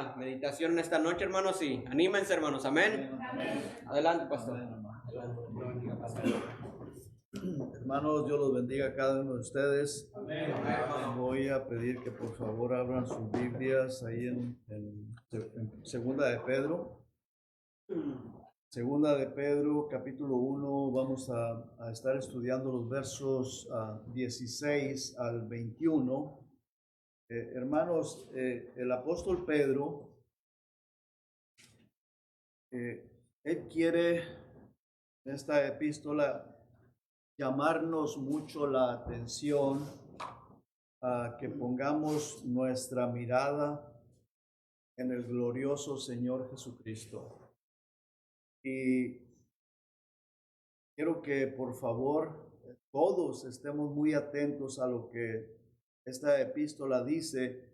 la meditación en esta noche, hermanos, y anímense, hermanos, amén. Adelante, pastor. Hermanos, Dios los bendiga a cada uno de ustedes. Voy a pedir que por favor abran sus Biblias ahí en Segunda de Pedro. Segunda de Pedro, capítulo 1, vamos a estar estudiando los versos 16 al 21. Hermanos, el apóstol Pedro, él quiere en esta epístola llamarnos mucho la atención a que pongamos nuestra mirada en el glorioso Señor Jesucristo. Y quiero que por favor todos estemos muy atentos a lo que esta epístola dice.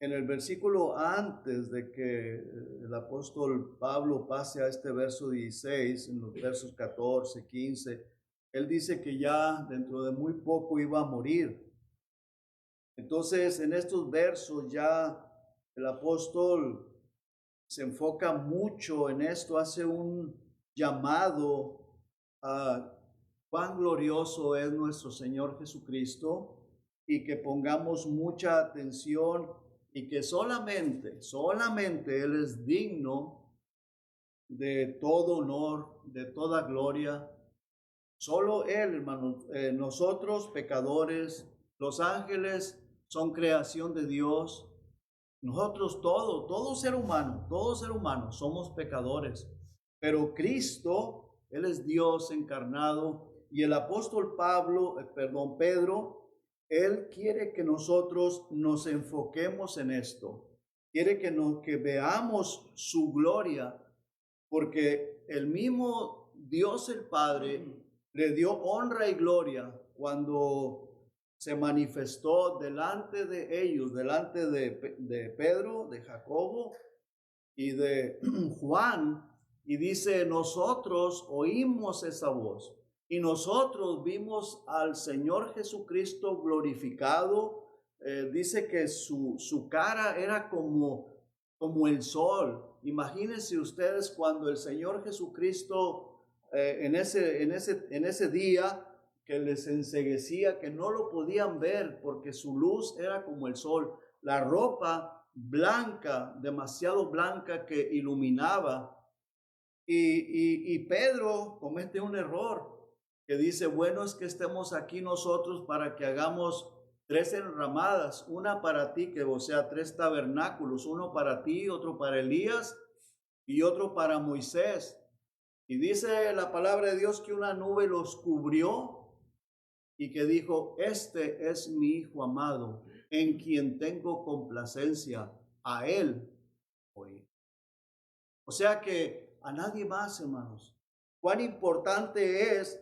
En el versículo antes de que el apóstol Pablo pase a este verso 16, en los versos 14, 15, él dice que ya dentro de muy poco iba a morir. Entonces, en estos versos ya el apóstol se enfoca mucho en esto, hace un llamado a cuán glorioso es nuestro Señor Jesucristo y que pongamos mucha atención y que solamente Él es digno de todo honor, de toda gloria. Solo Él, hermanos, nosotros pecadores, los ángeles son creación de Dios. Nosotros todo ser humano, somos pecadores. Pero Cristo, Él es Dios encarnado. Y el apóstol Pedro, él quiere que nosotros nos enfoquemos en esto. Quiere que veamos su gloria, porque el mismo Dios el Padre le dio honra y gloria cuando se manifestó delante de ellos, delante de Pedro, de Jacobo y de Juan, y dice, nosotros oímos esa voz y nosotros vimos al Señor Jesucristo glorificado. Dice que su cara era como el sol. Imagínense ustedes cuando el Señor Jesucristo en ese día que les enceguecía, que no lo podían ver porque su luz era como el sol, la ropa blanca, demasiado blanca que iluminaba. Y Pedro comete un error que dice, bueno, es que estemos aquí nosotros para que hagamos 3 enramadas, una para ti, que o sea 3 tabernáculos, uno para ti, otro para Elías y otro para Moisés. Y dice la palabra de Dios que una nube los cubrió y que dijo, este es mi Hijo amado, en quien tengo complacencia, a él oír. O sea que a nadie más, hermanos. Cuán importante es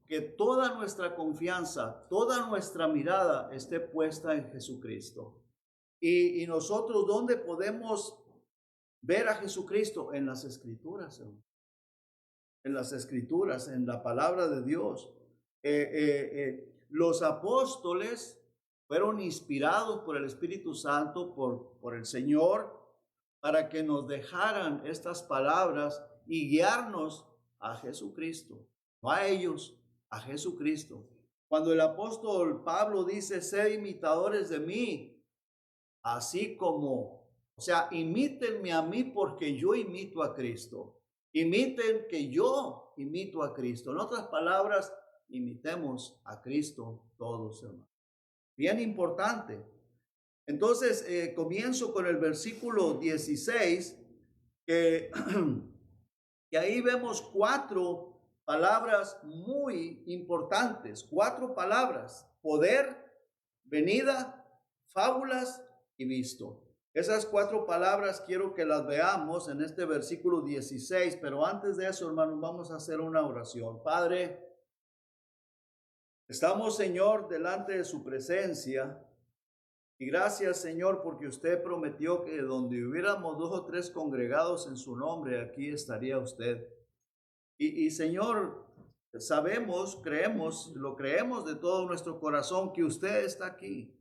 que toda nuestra confianza, toda nuestra mirada esté puesta en Jesucristo. Y nosotros, ¿dónde podemos ver a Jesucristo? En las Escrituras, hermanos. En las Escrituras, en la palabra de Dios. Los apóstoles fueron inspirados por el Espíritu Santo, por el Señor, para que nos dejaran estas palabras y guiarnos a Jesucristo, no a ellos, a Jesucristo. Cuando el apóstol Pablo dice, sed imitadores de mí, así como, o sea, imítenme a mí porque yo imito a Cristo. Imiten que yo imito a Cristo. En otras palabras, imitemos a Cristo todos, hermanos. Bien importante. Entonces, comienzo con el versículo 16, que ahí vemos 4 palabras muy importantes. 4 palabras: poder, venida, fábulas y visto. Esas 4 palabras quiero que las veamos en este versículo 16, pero antes de eso, hermanos, vamos a hacer una oración. Padre, estamos, Señor, delante de su presencia. Y gracias, Señor, porque usted prometió que donde hubiéramos 2 o 3 congregados en su nombre, aquí estaría usted. Y Señor, sabemos, lo creemos de todo nuestro corazón que usted está aquí.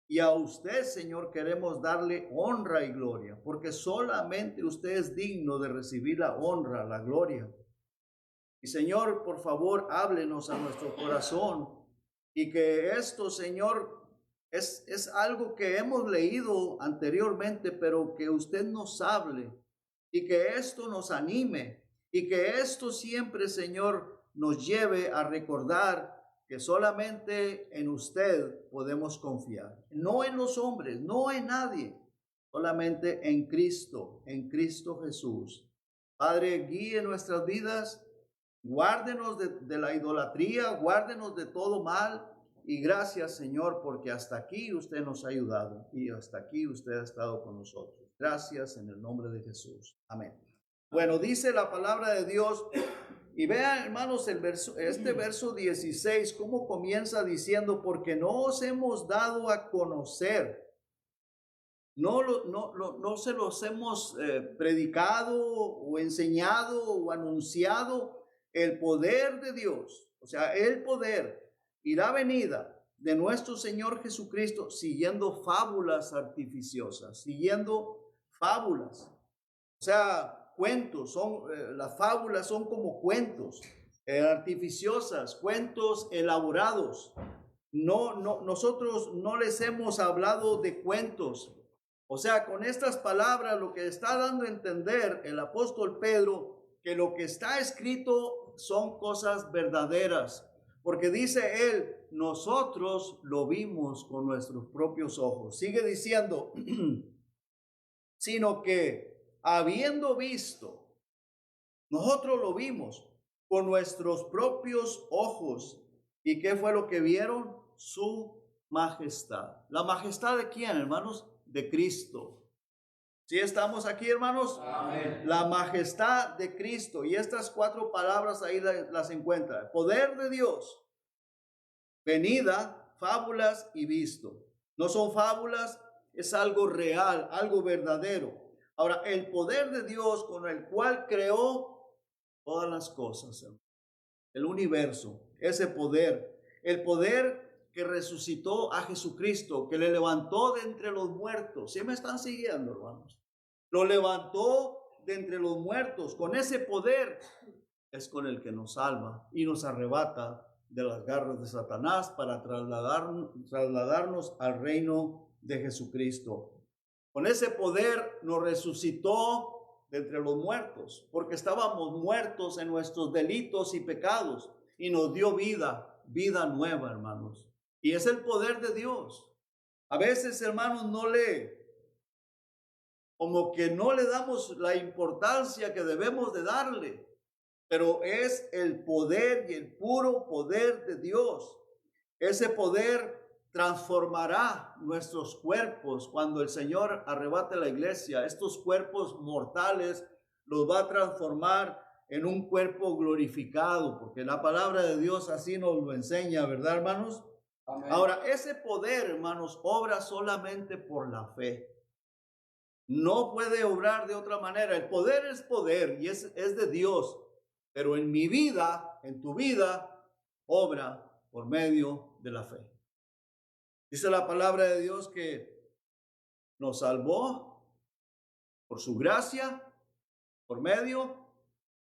Y a usted, Señor, queremos darle honra y gloria, porque solamente usted es digno de recibir la honra, la gloria. Y Señor, por favor, háblenos a nuestro corazón y que esto, Señor, es algo que hemos leído anteriormente, pero que usted nos hable y que esto nos anime y que esto siempre, Señor, nos lleve a recordar que solamente en usted podemos confiar, no en los hombres, no en nadie, solamente en Cristo Jesús. Padre, guíe nuestras vidas, guárdenos de la idolatría, guárdenos de todo mal. Y gracias, Señor, porque hasta aquí usted nos ha ayudado y hasta aquí usted ha estado con nosotros. Gracias en el nombre de Jesús. Amén. Bueno, dice la palabra de Dios, y vean, hermanos, este verso 16, cómo comienza diciendo, porque no os hemos dado a conocer, no se los hemos predicado o enseñado o anunciado el poder de Dios, o sea, el poder y la venida de nuestro Señor Jesucristo, siguiendo fábulas artificiosas, siguiendo fábulas. O sea, cuentos, las fábulas son como cuentos artificiosas, cuentos elaborados. Nosotros no les hemos hablado de cuentos. O sea, con estas palabras lo que está dando a entender el apóstol Pedro, que lo que está escrito son cosas verdaderas. Porque dice él, nosotros lo vimos con nuestros propios ojos. Sigue diciendo, sino que habiendo visto, nosotros lo vimos con nuestros propios ojos. ¿Y qué fue lo que vieron? Su majestad. ¿La majestad de quién, hermanos? De Cristo. ¿Sí estamos aquí, hermanos? Amén. La majestad de Cristo. Y estas 4 palabras ahí las encuentra. Poder de Dios, venida, fábulas y visto. No son fábulas, es algo real, algo verdadero. Ahora, el poder de Dios con el cual creó todas las cosas, el universo, ese poder, el poder que resucitó a Jesucristo, que le levantó de entre los muertos. ¿Sí me están siguiendo, hermanos? Lo levantó de entre los muertos. Con ese poder es con el que nos salva y nos arrebata de las garras de Satanás para trasladarnos al reino de Jesucristo. Con ese poder nos resucitó de entre los muertos, porque estábamos muertos en nuestros delitos y pecados, y nos dio vida nueva, hermanos. Y es el poder de Dios. A veces, hermanos, como que no le damos la importancia que debemos de darle, pero es el poder y el puro poder de Dios. Ese poder transformará nuestros cuerpos cuando el Señor arrebate la iglesia. Estos cuerpos mortales los va a transformar en un cuerpo glorificado, porque la palabra de Dios así nos lo enseña, ¿verdad, hermanos? Amén. Ahora, ese poder, hermanos, obra solamente por la fe. No puede obrar de otra manera. El poder es poder y es de Dios. Pero en mi vida, en tu vida, obra por medio de la fe. Dice la palabra de Dios que nos salvó por su gracia, por medio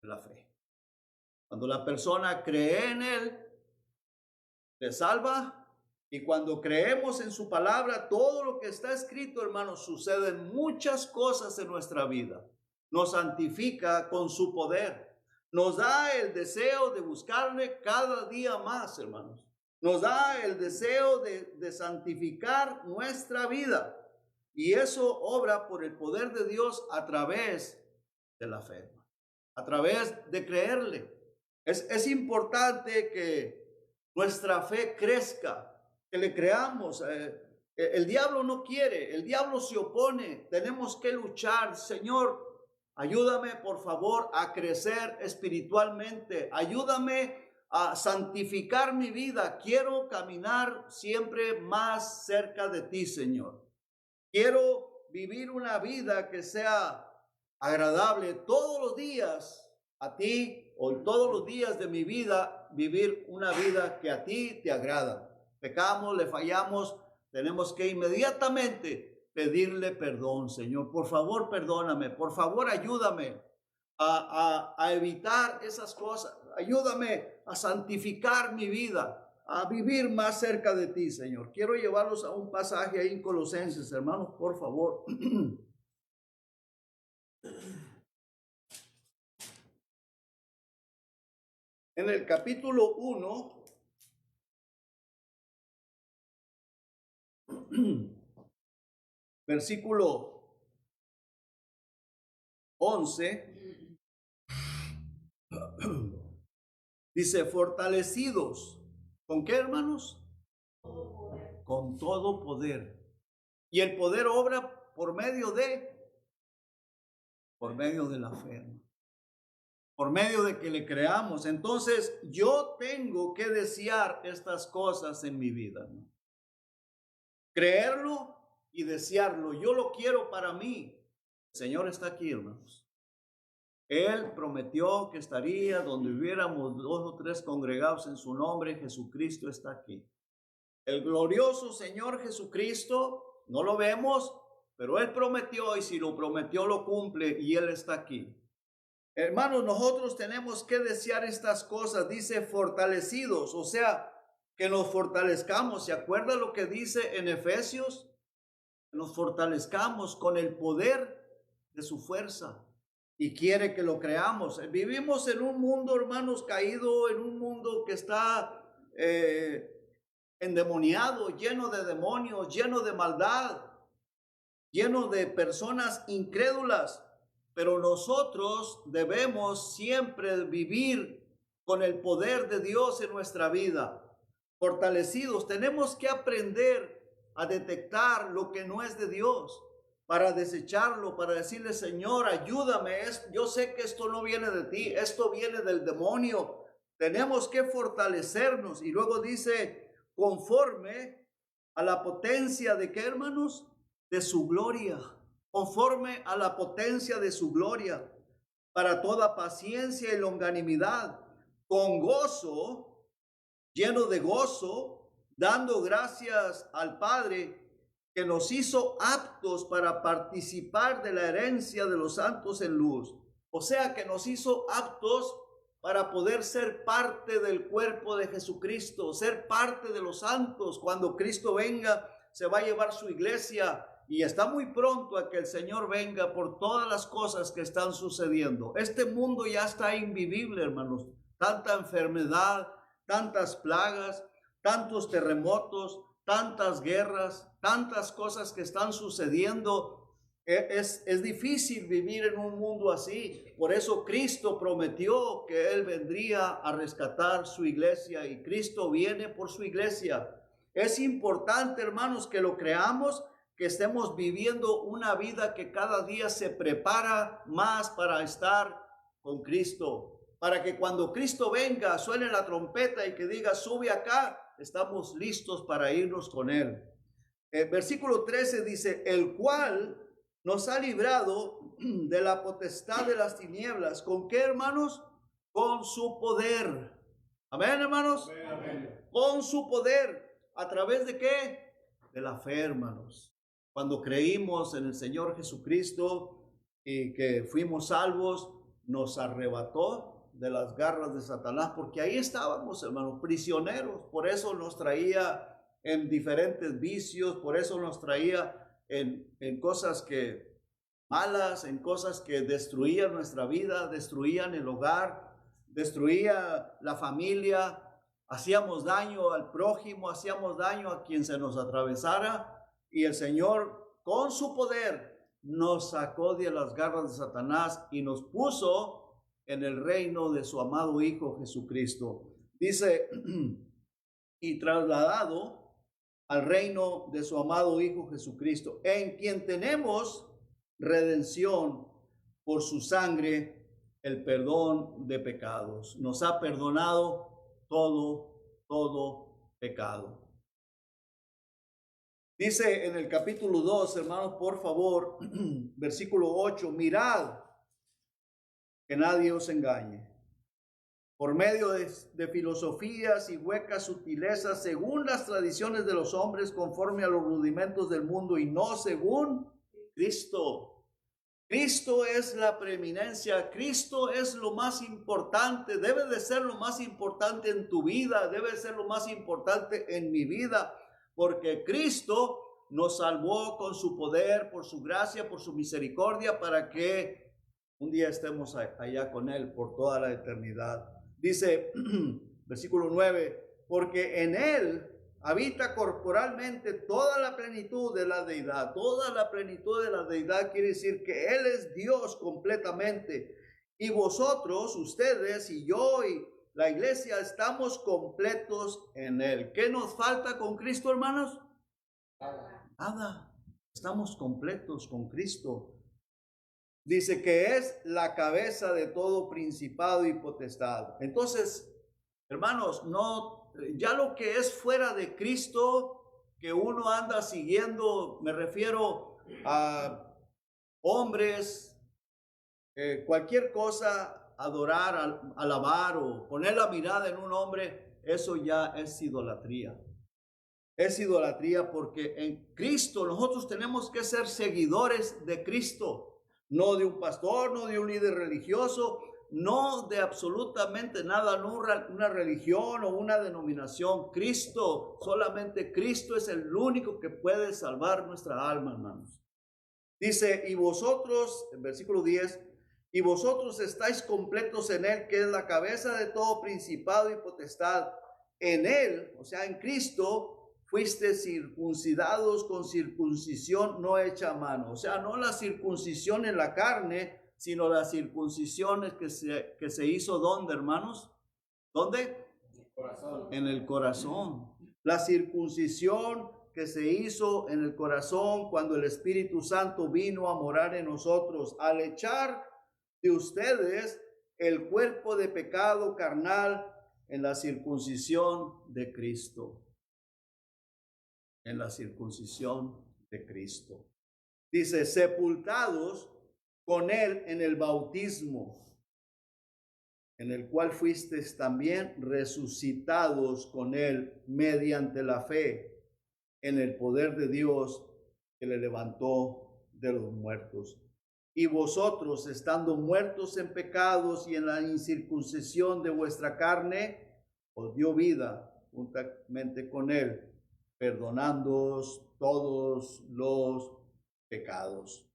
de la fe. Cuando la persona cree en Él, se salva. Y cuando creemos en su palabra, todo lo que está escrito, hermanos, suceden muchas cosas en nuestra vida. Nos santifica con su poder. Nos da el deseo de buscarle cada día más, hermanos. Nos da el deseo de santificar nuestra vida. Y eso obra por el poder de Dios a través de la fe, a través de creerle. Es importante que nuestra fe crezca, que le creamos. El diablo no quiere, el diablo se opone. Tenemos que luchar. Señor, ayúdame por favor a crecer espiritualmente. Ayúdame a santificar mi vida. Quiero caminar siempre más cerca de ti, Señor. Quiero vivir una vida que sea agradable todos los días a ti, o todos los días de mi vida, vivir una vida que a ti te agrada. Pecamos, le fallamos, tenemos que inmediatamente pedirle perdón, Señor. Por favor, perdóname. Por favor, ayúdame a evitar esas cosas. Ayúdame a santificar mi vida, a vivir más cerca de ti, Señor. Quiero llevarlos a un pasaje ahí en Colosenses, hermanos, por favor. En el capítulo 1, versículo 11, dice, fortalecidos. ¿Con qué, hermanos? Con todo poder. Y el poder obra por medio de la fe, por medio de que le creamos. Entonces yo tengo que desear estas cosas en mi vida, ¿no? Creerlo y desearlo. Yo lo quiero para mí. El Señor está aquí, hermanos. Él prometió que estaría donde hubiéramos 2 o 3 congregados en su nombre. Jesucristo está aquí. El glorioso Señor Jesucristo, no lo vemos, pero Él prometió, y si lo prometió lo cumple, y Él está aquí. Hermanos, nosotros tenemos que desear estas cosas. Dice fortalecidos, o sea, que nos fortalezcamos. ¿Se acuerda lo que dice en Efesios? Nos fortalezcamos con el poder de su fuerza, y quiere que lo creamos. Vivimos en un mundo, hermanos, caído, en un mundo que está endemoniado, lleno de demonios, lleno de maldad, lleno de personas incrédulas. Pero nosotros debemos siempre vivir con el poder de Dios en nuestra vida, fortalecidos. Tenemos que aprender a detectar lo que no es de Dios, para desecharlo, para decirle, Señor, ayúdame. Yo sé que esto no viene de ti, esto viene del demonio. Tenemos que fortalecernos. Y luego dice, conforme a la potencia de ¿qué, hermanos? De su gloria. Conforme a la potencia de su gloria, para toda paciencia y longanimidad, con gozo, lleno de gozo, dando gracias al Padre, que nos hizo aptos para participar de la herencia de los santos en luz. O sea, que nos hizo aptos para poder ser parte del cuerpo de Jesucristo, ser parte de los santos. Cuando Cristo venga, se va a llevar su iglesia, y está muy pronto a que el Señor venga por todas las cosas que están sucediendo. Este mundo ya está invivible, hermanos. Tanta enfermedad, tantas plagas, tantos terremotos, tantas guerras, tantas cosas que están sucediendo. Es difícil vivir en un mundo así. Por eso Cristo prometió que Él vendría a rescatar su iglesia, y Cristo viene por su iglesia. Es importante, hermanos, que lo creamos, que estemos viviendo una vida que cada día se prepara más para estar con Cristo, para que cuando Cristo venga, suene la trompeta y que diga, sube acá, estamos listos para irnos con Él. El versículo 13 dice, el cual nos ha librado de la potestad de las tinieblas. ¿Con qué, hermanos? Con su poder. Amén, hermanos. Amén. Con su poder. ¿A través de qué? De la fe, hermanos. Cuando creímos en el Señor Jesucristo y que fuimos salvos, nos arrebató de las garras de Satanás, porque ahí estábamos, hermanos, prisioneros. Por eso nos traía en diferentes vicios, por eso nos traía en cosas que malas, en cosas que destruían nuestra vida, destruían el hogar, destruía la familia, hacíamos daño al prójimo, hacíamos daño a quien se nos atravesara. Y el Señor, con su poder, nos sacó de las garras de Satanás y nos puso en el reino de su amado Hijo Jesucristo. Dice, y trasladado al reino de su amado Hijo Jesucristo, en quien tenemos redención por su sangre, el perdón de pecados. Nos ha perdonado todo pecado. Dice en el capítulo 2, hermanos, por favor, versículo 8, mirad que nadie os engañe. por medio de filosofías y huecas sutilezas, según las tradiciones de los hombres, conforme a los rudimentos del mundo y no según Cristo. Cristo es la preeminencia, Cristo es lo más importante, debe de ser lo más importante en tu vida, debe de ser lo más importante en mi vida, porque Cristo nos salvó con su poder, por su gracia, por su misericordia, para que un día estemos allá con Él por toda la eternidad. Dice, versículo 9, porque en Él habita corporalmente toda la plenitud de la deidad. Toda la plenitud de la deidad quiere decir que Él es Dios completamente. Y vosotros, ustedes y yo y la iglesia, estamos completos en Él. ¿Qué nos falta con Cristo, hermanos? Nada. Estamos completos con Cristo. Dice que es la cabeza de todo principado y potestad. Entonces, hermanos, ya lo que es fuera de Cristo, que uno anda siguiendo, me refiero a hombres, cualquier cosa, adorar, alabar o poner la mirada en un hombre, eso ya es idolatría. Es idolatría porque en Cristo nosotros tenemos que ser seguidores de Cristo. No de un pastor, no de un líder religioso, no de absolutamente nada, no una religión o una denominación. Cristo, solamente Cristo es el único que puede salvar nuestra alma, hermanos. Dice, y vosotros, en versículo 10, y vosotros estáis completos en Él, que es la cabeza de todo principado y potestad. En Él, o sea, en Cristo, fuiste circuncidados con circuncisión no hecha a mano. O sea, no la circuncisión en la carne, sino la circuncisión que se hizo ¿dónde, hermanos? ¿Dónde? En el corazón. La circuncisión que se hizo en el corazón cuando el Espíritu Santo vino a morar en nosotros, al echar de ustedes el cuerpo de pecado carnal en la circuncisión de Cristo. En la circuncisión de Cristo. Dice, sepultados con Él en el bautismo, en el cual fuisteis también resucitados con Él mediante la fe en el poder de Dios que le levantó de los muertos. Y vosotros, estando muertos en pecados y en la incircuncisión de vuestra carne, os dio vida juntamente con Él, perdonándoos todos los pecados.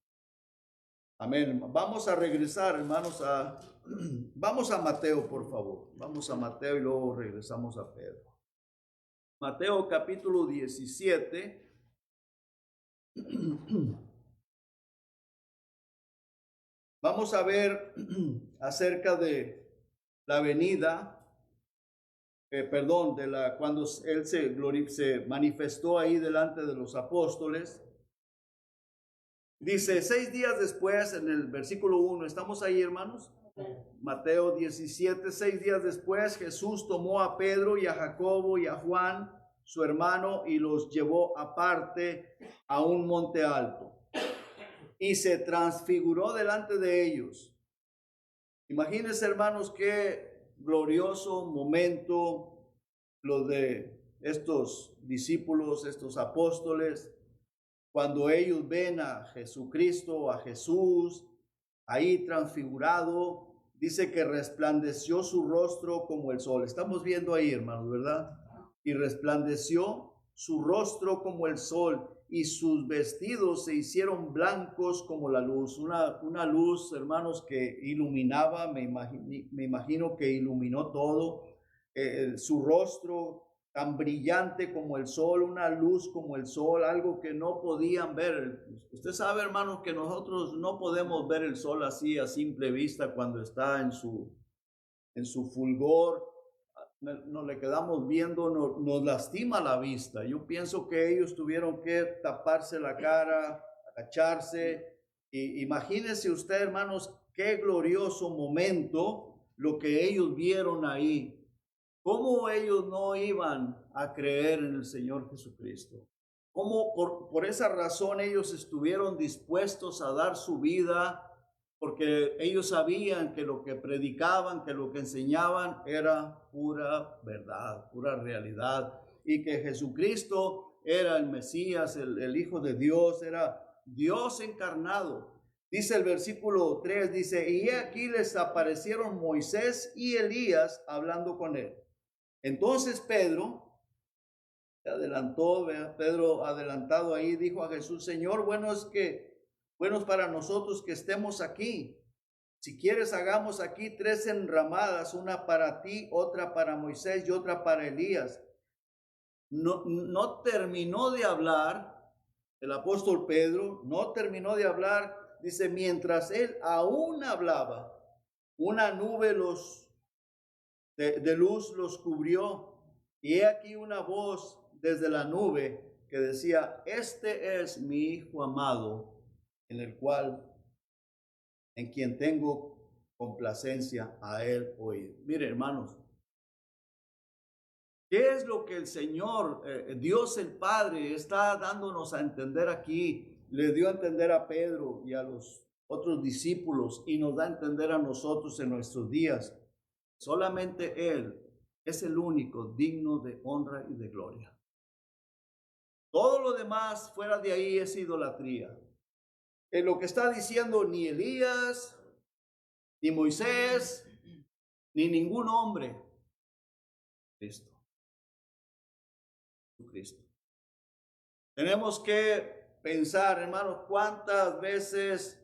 Amén. Vamos a regresar, hermanos, vamos a Mateo, por favor. Vamos a Mateo y luego regresamos a Pedro. Mateo capítulo 17. Vamos a ver acerca de la venida, cuando Él se manifestó ahí delante de los apóstoles. Dice, 6 días después, en el versículo 1, ¿estamos ahí, hermanos? Mateo 17, 6 días después, Jesús tomó a Pedro y a Jacobo y a Juan, su hermano, y los llevó aparte a un monte alto. Y se transfiguró delante de ellos. Imagínense, hermanos, qué glorioso momento lo de estos discípulos, estos apóstoles, cuando ellos ven a Jesucristo, a Jesús, ahí transfigurado. Dice que resplandeció su rostro como el sol. Estamos viendo ahí, hermanos, ¿verdad? Y resplandeció su rostro como el sol, y sus vestidos se hicieron blancos como la luz. Una luz, hermanos, que iluminaba, me imagino que iluminó todo. Su rostro tan brillante como el sol, una luz como el sol, algo que no podían ver. Usted sabe, hermanos, que nosotros no podemos ver el sol así a simple vista cuando está en su fulgor. Nos le quedamos viendo, nos lastima la vista. Yo pienso que ellos tuvieron que taparse la cara, agacharse. Y imagínense usted, hermanos, qué glorioso momento lo que ellos vieron ahí. ¿Cómo ellos no iban a creer en el Señor Jesucristo? ¿Cómo por esa razón ellos estuvieron dispuestos a dar su vida porque ellos sabían que lo que predicaban, que lo que enseñaban era pura verdad, pura realidad, y que Jesucristo era el Mesías, el Hijo de Dios, era Dios encarnado. Dice el versículo 3, dice, y aquí les aparecieron Moisés y Elías hablando con él. Entonces Pedro Pedro adelantado ahí, dijo a Jesús, Señor, bueno es para nosotros que estemos aquí. Si quieres, hagamos aquí 3 enramadas, una para ti, otra para Moisés y otra para Elías. No terminó de hablar el apóstol Pedro, no terminó de hablar, dice, mientras él aún hablaba, una nube de luz los cubrió, y he aquí una voz desde la nube que decía, este es mi Hijo amado, en quien tengo complacencia, a él oír. Mire, hermanos, ¿qué es lo que el Señor, Dios el Padre, está dándonos a entender aquí? Le dio a entender a Pedro y a los otros discípulos, y nos da a entender a nosotros en nuestros días. Solamente Él es el único digno de honra y de gloria. Todo lo demás fuera de ahí es idolatría. En lo que está diciendo ni Elías, ni Moisés, ni ningún hombre. Cristo. Tenemos que pensar, hermanos, cuántas veces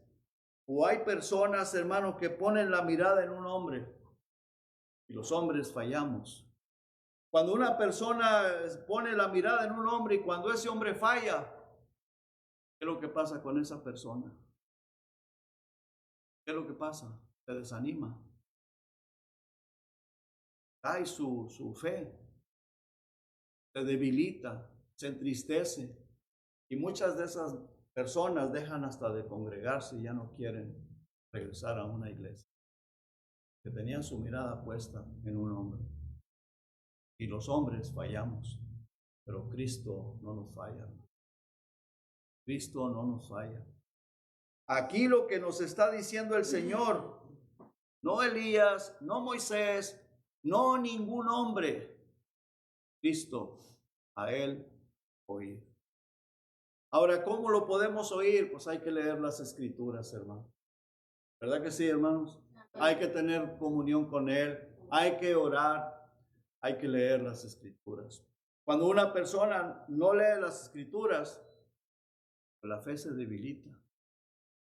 o hay personas, hermanos, que ponen la mirada en un hombre y los hombres fallamos. Cuando una persona pone la mirada en un hombre y cuando ese hombre falla, ¿qué es lo que pasa con esa persona? ¿Qué es lo que pasa? Se desanima. Cae su fe. Se debilita, se entristece. Y muchas de esas personas dejan hasta de congregarse y ya no quieren regresar a una iglesia. Que tenían su mirada puesta en un hombre. Y los hombres fallamos, pero Cristo no nos falla. Cristo no nos falla. Aquí lo que nos está diciendo el Señor, no Elías, no Moisés, no ningún hombre, Cristo, a Él oír. Ahora, ¿cómo lo podemos oír? Pues hay que leer las Escrituras, hermano. ¿Verdad que sí, hermanos? Hay que tener comunión con Él, hay que orar, hay que leer las Escrituras. Cuando una persona no lee las Escrituras, la fe se debilita.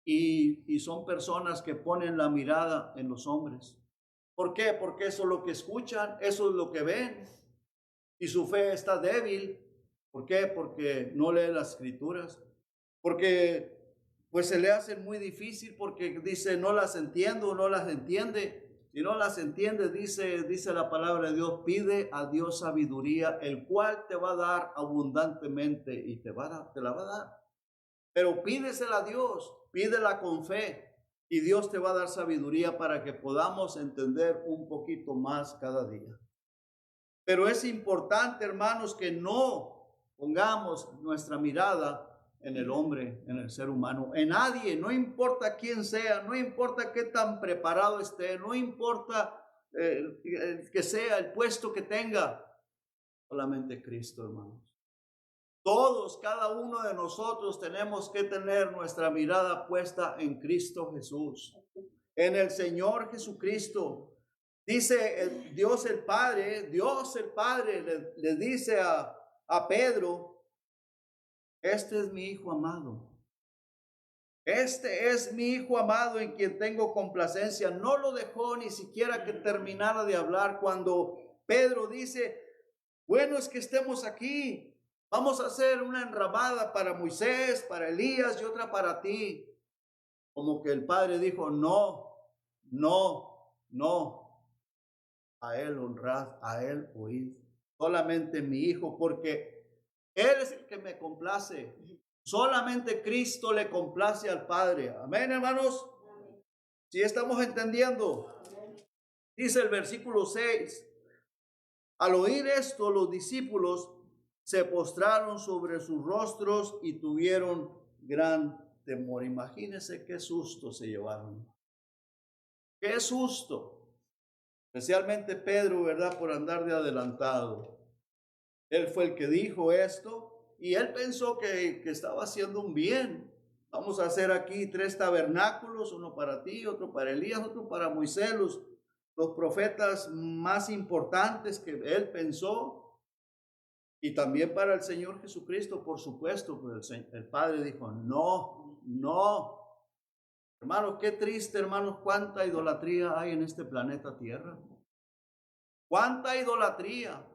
Y son personas que ponen la mirada en los hombres. ¿Por qué? Porque eso es lo que escuchan, eso es lo que ven. Y su fe está débil. ¿Por qué? Porque no lee las Escrituras. Porque pues se le hace muy difícil, porque dice, no las entiendo, no las entiende. Si no las entiende, dice la palabra de Dios, pide a Dios sabiduría, el cual te va a dar abundantemente y te la va a dar. Pero pídesela a Dios, pídela con fe y Dios te va a dar sabiduría para que podamos entender un poquito más cada día. Pero es importante, hermanos, que no pongamos nuestra mirada en el hombre, en el ser humano, en nadie, no importa quién sea, no importa qué tan preparado esté, no importa que sea el puesto que tenga, solamente Cristo, hermanos. Todos, cada uno de nosotros tenemos que tener nuestra mirada puesta en Cristo Jesús, en el Señor Jesucristo. Dice Dios el Padre le dice a Pedro, este es mi Hijo amado. Este es mi Hijo amado en quien tengo complacencia. No lo dejó ni siquiera que terminara de hablar cuando Pedro dice, bueno es que estemos aquí. Vamos a hacer una enramada para Moisés, para Elías y otra para ti. Como que el Padre dijo, no. A Él honrad, a Él oíd. Solamente mi Hijo, porque Él es el que me complace. Solamente Cristo le complace al Padre. Amén, hermanos. ¿Sí estamos entendiendo? Dice el versículo 6. Al oír esto, los discípulos se postraron sobre sus rostros y tuvieron gran temor. Imagínense qué susto se llevaron. Qué susto. Especialmente Pedro, ¿verdad? Por andar de adelantado. Él fue el que dijo esto y él pensó que estaba haciendo un bien. Vamos a hacer aquí 3 tabernáculos, uno para ti, otro para Elías, otro para Moisés, los profetas más importantes que él pensó. Y también para el Señor Jesucristo, por supuesto, pues el Padre dijo, no, no. Hermanos, qué triste, hermanos, cuánta idolatría hay en este planeta Tierra. Cuánta idolatría.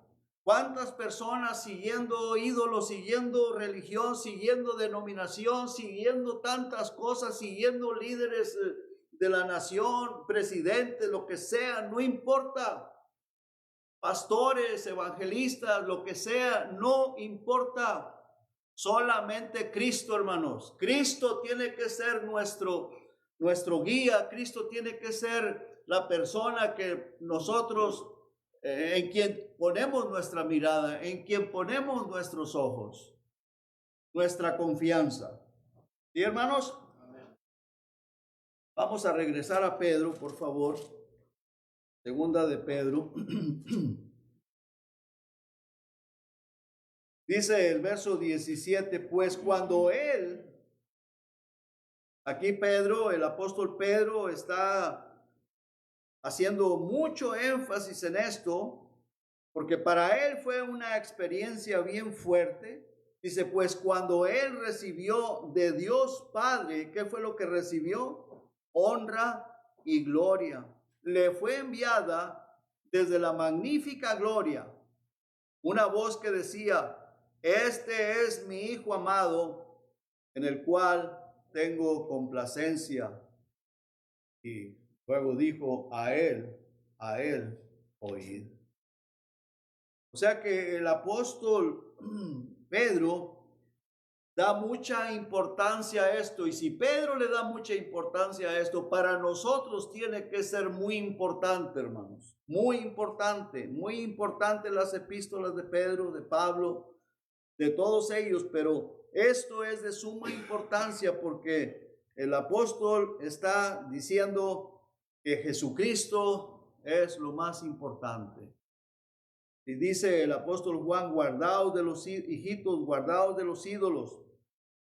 Cuántas personas siguiendo ídolos, siguiendo religión, siguiendo denominación, siguiendo tantas cosas, siguiendo líderes de la nación, presidentes, lo que sea, no importa. Pastores, evangelistas, lo que sea, no importa. Solamente Cristo, hermanos. Cristo tiene que ser nuestro guía. Cristo tiene que ser la persona que nosotros, en quien ponemos nuestra mirada, en quien ponemos nuestros ojos, nuestra confianza. ¿Y hermanos? Vamos a regresar a Pedro, por favor. Segunda de Pedro. Dice el verso 17, pues cuando él, aquí Pedro, el apóstol Pedro está haciendo mucho énfasis en esto, porque para él fue una experiencia bien fuerte. Dice, pues cuando él recibió de Dios Padre, ¿qué fue lo que recibió? Honra y gloria. Le fue enviada desde la magnífica gloria una voz que decía, este es mi Hijo amado, en el cual tengo complacencia. Y luego dijo, a él oíd. O sea que el apóstol Pedro da mucha importancia a esto. Y si Pedro le da mucha importancia a esto, para nosotros tiene que ser muy importante, hermanos. Muy importante las epístolas de Pedro, de Pablo, de todos ellos. Pero esto es de suma importancia porque el apóstol está diciendo que Jesucristo es lo más importante. Y dice el apóstol Juan, guardaos de los hijitos, guardaos de los ídolos.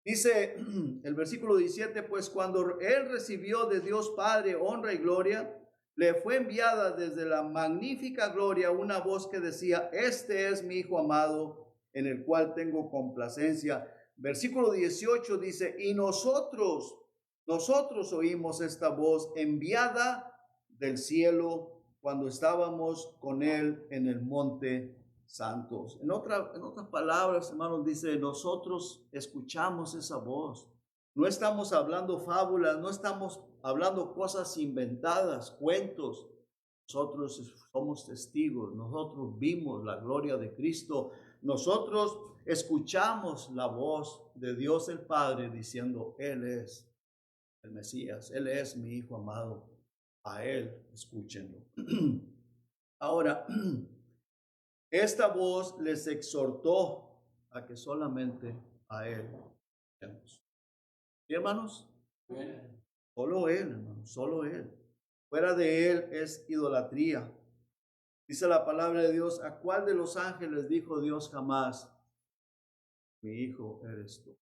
Dice el versículo 17, pues cuando él recibió de Dios Padre honra y gloria, le fue enviada desde la magnífica gloria una voz que decía, este es mi Hijo amado, en el cual tengo complacencia. Versículo 18 dice, y nosotros oímos esta voz enviada del cielo cuando estábamos con él en el monte Santos. En otras palabras, hermanos, dice, nosotros escuchamos esa voz. No estamos hablando fábulas, no estamos hablando cosas inventadas, cuentos. Nosotros somos testigos, nosotros vimos la gloria de Cristo, nosotros escuchamos la voz de Dios el Padre diciendo, Él es el Mesías, Él es mi Hijo amado, a Él escúchenlo. Ahora, esta voz les exhortó a que solamente a Él escuchemos. ¿Sí, hermanos? Solo Él, hermanos, solo Él. Fuera de Él es idolatría. Dice la palabra de Dios, ¿a cuál de los ángeles dijo Dios jamás? Mi hijo eres tú.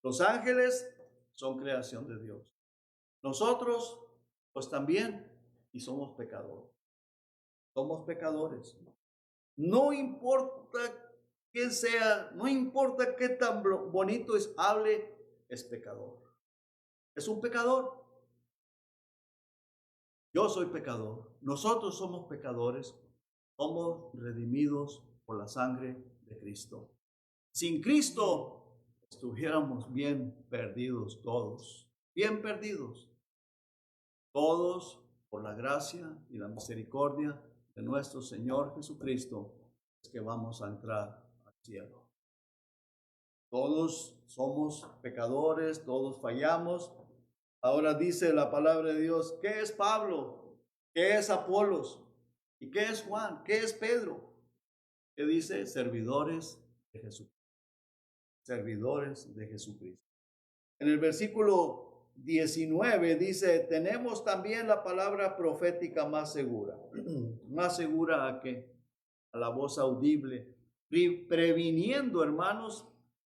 Los ángeles son creación de Dios. Nosotros, pues también, y somos pecadores. Somos pecadores. No importa quién sea, no importa qué tan bonito hable, es pecador. Es un pecador. Yo soy pecador. Nosotros somos pecadores. Somos redimidos por la sangre de Cristo. Sin Cristo estuviéramos bien perdidos todos. Bien perdidos. Todos por la gracia y la misericordia de nuestro Señor Jesucristo es que vamos a entrar al cielo. Todos somos pecadores, todos fallamos. Ahora dice la palabra de Dios, ¿qué es Pablo? ¿Qué es Apolos? ¿Y qué es Juan? ¿Qué es Pedro? ¿Qué dice? Servidores de Jesús. servidores de Jesucristo. En el versículo 19 dice, tenemos también la palabra profética más segura. Más segura a que a la voz audible, previniendo, hermanos,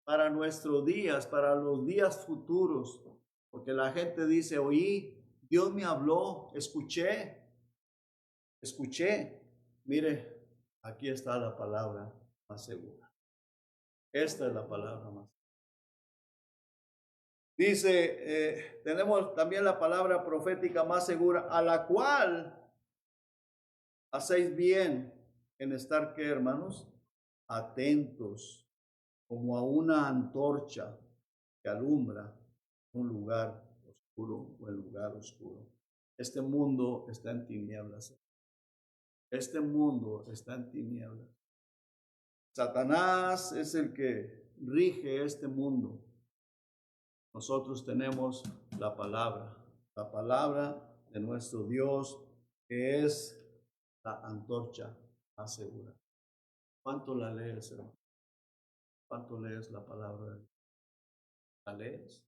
para nuestros días, para los días futuros, porque la gente dice, oí, Dios me habló, escuché. Mire, aquí está la palabra más segura. Esta es la palabra más. Dice, tenemos también la palabra profética más segura, a la cual hacéis bien en estar, ¿qué, hermanos? Atentos, como a una antorcha que alumbra un lugar oscuro o el lugar oscuro. Este mundo está en tinieblas. Este mundo está en tinieblas. Satanás es el que rige este mundo. Nosotros tenemos la palabra de nuestro Dios, que es la antorcha más segura. ¿Cuánto la lees, hermano? ¿Cuánto lees la palabra de Dios? ¿La lees?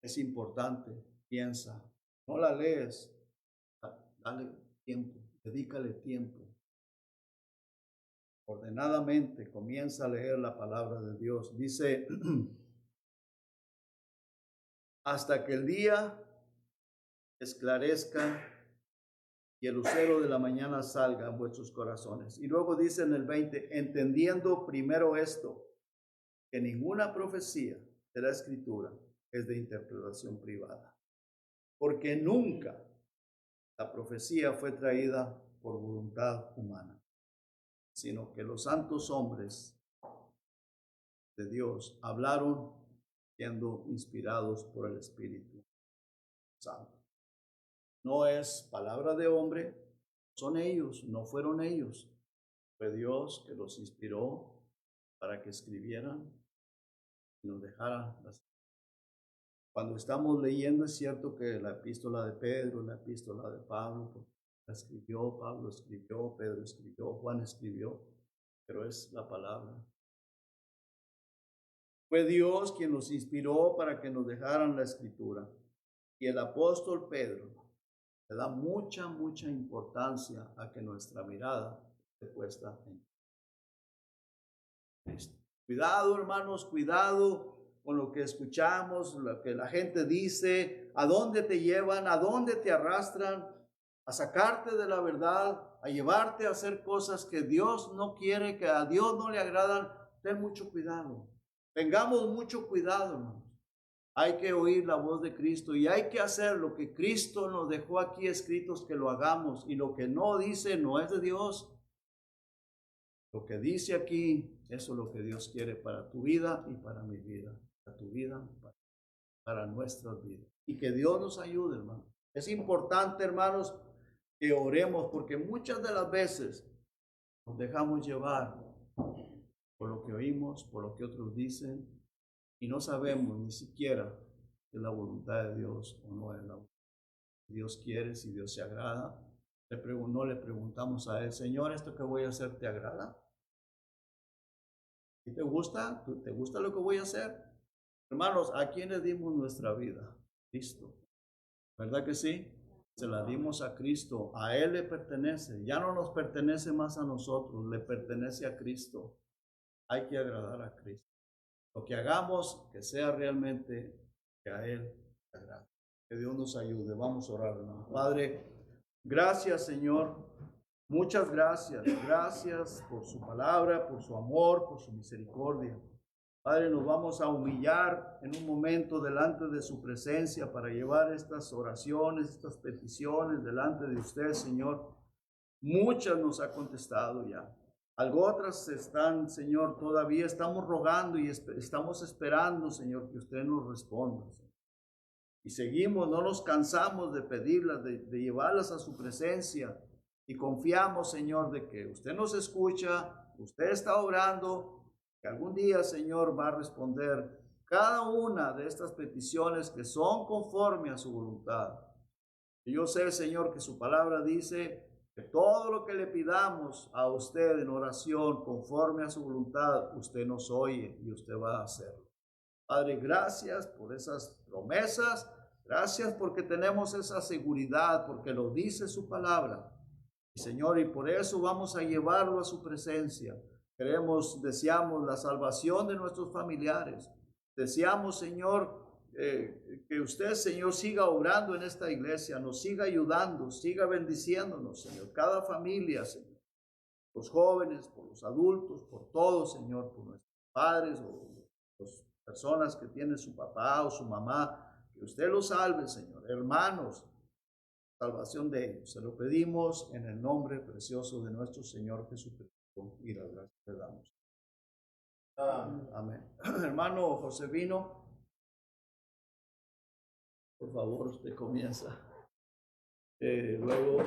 Es importante, piensa. No la lees, dale tiempo, dedícale tiempo. Ordenadamente comienza a leer la palabra de Dios. Dice, hasta que el día esclarezca y el lucero de la mañana salga en vuestros corazones. Y luego dice en el 20, entendiendo primero esto, que ninguna profecía de la Escritura es de interpretación privada, porque nunca la profecía fue traída por voluntad humana, sino que los santos hombres de Dios hablaron siendo inspirados por el Espíritu Santo. No es palabra de hombre, son ellos, no fueron ellos. Fue Dios que los inspiró para que escribieran y nos dejaran. Cuando estamos leyendo, es cierto que la epístola de Pedro, la epístola de Pablo, la escribió, Pablo escribió, Pedro escribió, Juan escribió, pero es la palabra. Fue Dios quien nos inspiró para que nos dejaran la escritura. Y el apóstol Pedro le da mucha importancia a que nuestra mirada esté puesta en Cristo. Cuidado, hermanos, cuidado con lo que escuchamos, lo que la gente dice, a dónde te llevan, a dónde te arrastran, a sacarte de la verdad, a llevarte a hacer cosas que Dios no quiere, que a Dios no le agradan. Ten mucho cuidado. Tengamos mucho cuidado, hermanos. Hay que oír la voz de Cristo y hay que hacer lo que Cristo nos dejó aquí escritos, que lo hagamos, y lo que no dice no es de Dios. Lo que dice aquí, eso es lo que Dios quiere para tu vida y para mi vida, para tu vida, para nuestras vidas. Y que Dios nos ayude, hermano. Es importante, hermanos, que oremos, porque muchas de las veces nos dejamos llevar por lo que oímos, por lo que otros dicen, y no sabemos ni siquiera si es la voluntad de Dios o no es la voluntad. Si Dios quiere, si Dios se agrada, no le preguntamos a Él, Señor, ¿esto que voy a hacer te agrada? ¿Y te gusta? ¿Te gusta lo que voy a hacer? Hermanos, ¿a quién le dimos nuestra vida? Cristo. ¿Verdad que sí? Se la dimos a Cristo. A Él le pertenece. Ya no nos pertenece más a nosotros, le pertenece a Cristo. Hay que agradar a Cristo. Lo que hagamos, que sea realmente que a Él le agrade. Que Dios nos ayude. Vamos a orar, hermano. Padre, gracias, Señor. Muchas gracias. Gracias por su palabra, por su amor, por su misericordia. Padre, nos vamos a humillar en un momento delante de su presencia para llevar estas oraciones, estas peticiones delante de usted, Señor. Muchas nos ha contestado ya. Algo otras están, Señor, todavía estamos rogando y estamos esperando, Señor, que usted nos responda. Y seguimos, no nos cansamos de pedirlas, de llevarlas a su presencia. Y confiamos, Señor, de que usted nos escucha, usted está obrando, que algún día, Señor, va a responder cada una de estas peticiones que son conforme a su voluntad. Y yo sé, Señor, que su palabra dice Que todo lo que le pidamos a usted en oración, conforme a su voluntad, usted nos oye y usted va a hacerlo. Padre, gracias por esas promesas. Gracias porque tenemos esa seguridad, porque lo dice su palabra. Y Señor, y por eso vamos a llevarlo a su presencia. Deseamos la salvación de nuestros familiares. Deseamos, Señor, que usted, Señor, siga obrando en esta iglesia, nos siga ayudando, siga bendiciéndonos, Señor. Cada familia, Señor. Los jóvenes, por los adultos, por todos, Señor, por nuestros padres o las personas que tienen su papá o su mamá. Que usted los salve, Señor. Hermanos, salvación de ellos. Se lo pedimos en el nombre precioso de nuestro Señor Jesucristo. Y las gracias le damos. Amén. Hermano Josefino, por favor, usted comienza. Luego